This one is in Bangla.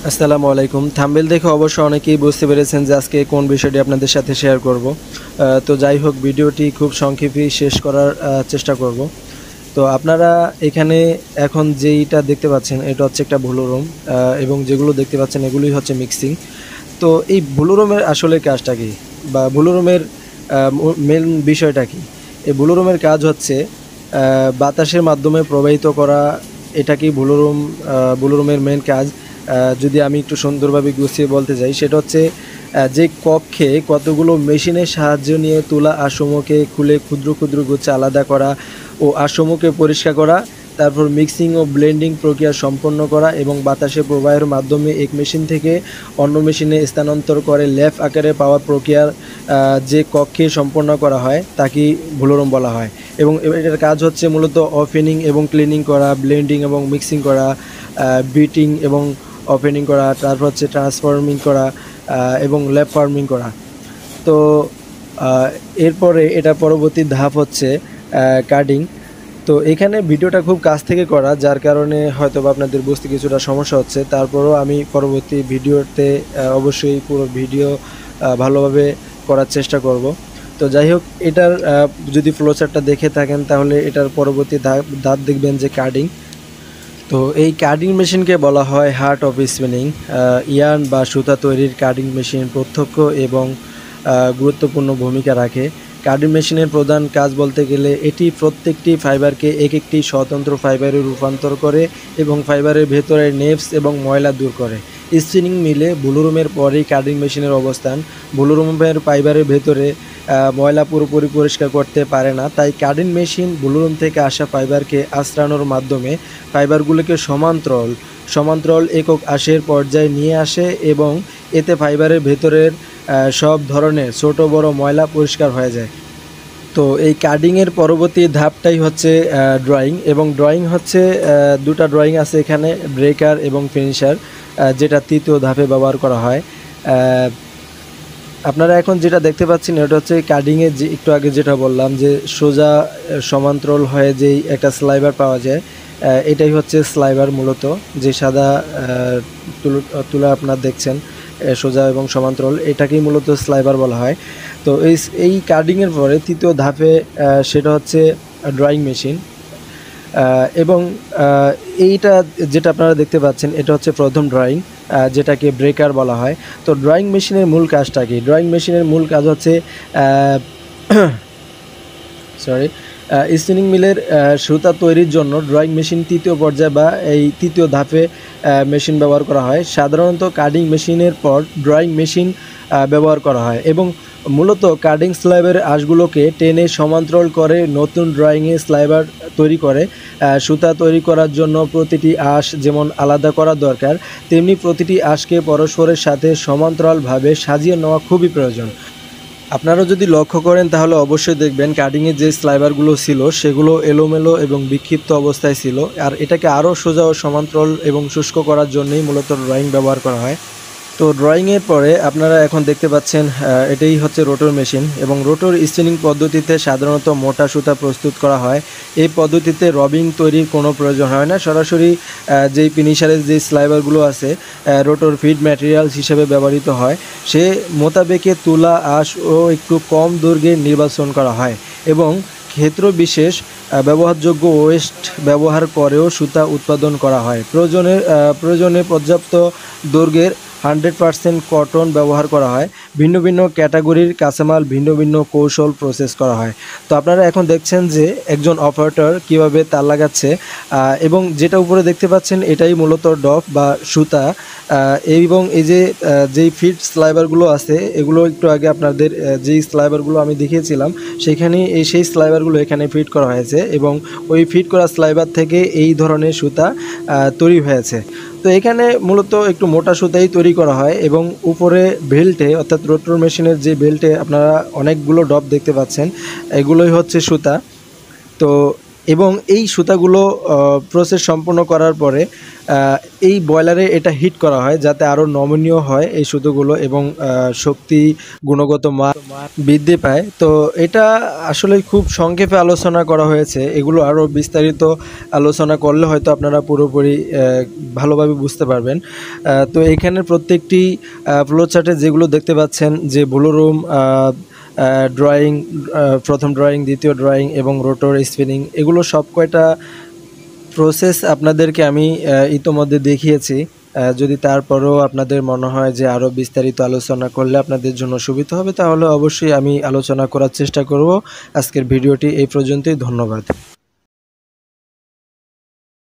আসসালামু আলাইকুম। থাম্বনেল দেখে অবশ্য অনেকেই বুঝতে পেরেছেন যে আজকে কোন বিষয়টি আপনাদের সাথে শেয়ার করব। তো যাই হোক, ভিডিওটি খুব সংক্ষেপেই শেষ করার চেষ্টা করব। তো আপনারা এখানে এখন যেইটা দেখতে পাচ্ছেন এটা হচ্ছে একটা ব্লু রুম, এবং যেগুলো দেখতে পাচ্ছেন এগুলোই হচ্ছে মিক্সিং। তো এই ব্লু রুমের আসলে কাজটা কি, বা ব্লু রুমের মেন বিষয়টা কি? এই ব্লু রুমের কাজ হচ্ছে বাতাসের মাধ্যমে প্রবাহিত করা। এটাকেই ব্লু রুমের মেন কাজ। যদি আমি একটু সুন্দরভাবে গুছিয়ে বলতে যাই, সেটা হচ্ছে যে কক্ষে কতগুলো মেশিনের সাহায্য নিয়ে তোলা আসমকে খুলে ক্ষুদ্র ক্ষুদ্র গুচ্ছ আলাদা করা ও আসমকে পরিষ্কার করা, তারপর মিক্সিং ও ব্লেন্ডিং প্রক্রিয়া সম্পন্ন করা এবং বাতাসের প্রবাহের মাধ্যমে এক মেশিন থেকে অন্য মেশিনে স্থানান্তর করে ল্যাপ আকারে পাওয়ার প্রক্রিয়ার যে কক্ষে সম্পন্ন করা হয় তাকে ব্লু রুম বলা হয়। এবং এটার কাজ হচ্ছে মূলত ওপেনিং এবং ক্লিনিং করা, ব্লেন্ডিং এবং মিক্সিং করা, বিটিং এবং ওপেনিং করা, তারপর হচ্ছে ট্রান্সফর্মিং করা এবং ল্যাপ ফার্মিং করা। তো এরপরে এটা পরবর্তী ধাপ হচ্ছে কাটিং। তো এখানে ভিডিওটা খুব কাছ থেকে করা, যার কারণে হয়তো বা আপনাদের বুঝতে কিছুটা সমস্যা হচ্ছে। তারপরও আমি পরবর্তী ভিডিওতে অবশ্যই পুরো ভিডিও ভালোভাবে করার চেষ্টা করব। তো যাই হোক, এটার যদি ফ্লোচার্টটা দেখে থাকেন তাহলে এটার পরবর্তী ধাপ দেখবেন যে কাটিং। তো এই কাটিং মেশিনকে বলা হয় হার্ট অফ স্পিনিং। ইয়ার্ন বা সুতা তৈরির কাটিং মেশিন প্রত্যক্ষ এবং গুরুত্বপূর্ণ ভূমিকা রাখে। কাটিং মেশিনের প্রধান কাজ বলতে গেলে এটি প্রত্যেকটি ফাইবারকে এক একটি স্বতন্ত্র ফাইবারে রূপান্তর করে এবং ফাইবারের ভেতরে নেভস এবং ময়লা দূর করে। স্পিনিং মিলে ব্লু রুমের পরেই কাটিং মেশিনের অবস্থান। ব্লু রুমের ফাইবারের ভেতরে ময়লা পুরোপুরি পরিষ্কার করতে পারে না, তাই কাটিং মেশিন ব্লু রুম থেকে আসা ফাইবারকে আঁচড়ানোর মাধ্যমে ফাইবারগুলোকে সমান্তরাল একক আঁশের পর্যায়ে নিয়ে আসে এবং এতে ফাইবারের ভেতরের সব ধরনের ছোট বড় ময়লা পরিষ্কার হয়ে যায়। তো এই কাটিংয়ের পরবর্তী ধাপটাই হচ্ছে ড্রয়িং। এবং ড্রয়িং হচ্ছে দুটা ড্রয়িং আছে এখানে, ব্রেকার এবং ফিনিশার, যেটা তৃতীয় ধাপে ব্যবহার করা হয়। আপনারা এখন যেটা দেখতে পাচ্ছেন এটা হচ্ছে কাটিংয়ে যে একটু আগে যেটা বললাম যে সোজা সমান্তরাল হয়ে যেই একটা স্লাইবার পাওয়া যায়, এটাই হচ্ছে স্লাইবার। মূলত যে সাদা তুলা আপনারা দেখছেন সোজা এবং সমান্তরাল, এটাকেই মূলত স্লাইবার বলা হয়। তো এই কাটিংয়ের পরে তৃতীয় ধাপে সেটা হচ্ছে ড্রয়িং মেশিন। এবং এইটা যেটা আপনারা দেখতে পাচ্ছেন এটা হচ্ছে প্রথম ড্রয়িং, যেটাকে ব্রেকার বলা হয়। তো ড্রয়িং মেশিনের মূল কাজটা কি? ড্রয়িং মেশিনের মূল কাজ হচ্ছে স্পিনিং মিলের সুতা তৈরির জন্য ড্রয়িং মেশিন তৃতীয় পর্যায়ে বা এই তৃতীয় ধাপে মেশিন ব্যবহার করা হয়। সাধারণত কাটিং মেশিনের পর ড্রয়িং মেশিন ব্যবহার করা হয় এবং মূলত কাটিং স্লাইবের আঁশগুলোকে টেনে সমান্তরাল করে নতুন ড্রয়িংয়ে স্লাইবার তৈরি করে। সুতা তৈরি করার জন্য প্রতিটি আঁশ যেমন আলাদা করা দরকার, তেমনি প্রতিটি আঁশকে পরস্পরের সাথে সমান্তরালভাবে সাজিয়ে নেওয়া খুবই প্রয়োজন। আপনারা যদি লক্ষ্য করেন তাহলে অবশ্যই দেখবেন কাটিংয়ের যে স্লাইবারগুলো ছিল সেগুলো এলোমেলো এবং বিক্ষিপ্ত অবস্থায় ছিল, আর এটাকে আরও সোজা ও সমান্তরাল এবং শুষ্ক করার জন্যই মূলত ড্রয়িং ব্যবহার করা হয়। তো ড্রয়িংয়ের পরে আপনারা এখন দেখতে পাচ্ছেন এটাই হচ্ছে রোটর মেশিন। এবং রোটর স্পিনিং পদ্ধতিতে সাধারণত মোটা সুতা প্রস্তুত করা হয়। এই পদ্ধতিতে রবিং তৈরির কোনো প্রয়োজন হয় না, সরাসরি যেই ফিনিশারের যে স্লাইবারগুলো আছে রোটর ফিড ম্যাটেরিয়ালস হিসেবে ব্যবহৃত হয়, সে মোতাবেকে তুলা আঁশ ও একটু কম দৈর্ঘ্যে নির্বাচন করা হয় এবং ক্ষেত্র বিশেষ ব্যবহারযোগ্য ওয়েস্ট ব্যবহার করেও সুতা উৎপাদন করা হয়। প্রয়োজনে পর্যাপ্ত দৈর্ঘ্যের 100% কটন ব্যবহার করা হয়। ভিন্ন ভিন্ন ক্যাটাগরির কাঁচামাল ভিন্ন ভিন্ন কৌশল প্রসেস করা হয়। তো আপনারা এখন দেখছেন যে একজন অপারেটর কিভাবে তার লাগাচ্ছে, এবং যেটা উপরে দেখতে পাচ্ছেন এটাই মূলত ডফ বা সুতা। এবং এই যে যেই ফিট স্লাইবারগুলো আছে এগুলো একটু আগে আপনাদের যেই স্লাইবারগুলো আমি দেখিয়েছিলাম সেখানে সেই স্লাইবারগুলো এখানে ফিট করা হয়েছে এবং ওই ফিট করা স্লাইবার থেকে এই ধরনের সুতা তৈরি হয়েছে। তো এখানে মূলত একটু মোটা সুতাই তৈরি করা হয় এবং উপরে বেল্টে অর্থাৎ রোটর মেশিনের যে বেল্টে আপনারা অনেকগুলো ডপ দেখতে পাচ্ছেন, এগুলোই হচ্ছে সুতা। তো এবং এই সুতাগুলো প্রসেস সম্পূর্ণ করার পরে এই বয়লারে এটা হিট করা হয় যাতে আরও নমনীয় হয় এই সুতোগুলো এবং শক্তি গুণগত মান বৃদ্ধি পায়। তো এটা আসলে খুব সংক্ষেপে আলোচনা করা হয়েছে, এগুলো আরও বিস্তারিত আলোচনা করলে হয়তো আপনারা পুরোপুরি ভালোভাবে বুঝতে পারবেন। তো এখানে প্রত্যেকটি ফ্লোচার্টে যেগুলো দেখতে পাচ্ছেন যে ব্লু রুম, ড্রয়িং, প্রথম ড্রয়িং, দ্বিতীয় ড্রয়িং এবং রোটর স্পিনিং, এগুলো সব কয়টা প্রসেস আপনাদেরকে আমি ইতোমধ্যে দেখিয়েছি। যদি তারপরেও আপনাদের মনে হয় যে আরও বিস্তারিত আলোচনা করলে আপনাদের জন্য সুবিধা হবে তাহলে অবশ্যই আমি আলোচনা করার চেষ্টা করব। আজকের ভিডিওটি এই পর্যন্তই, ধন্যবাদ।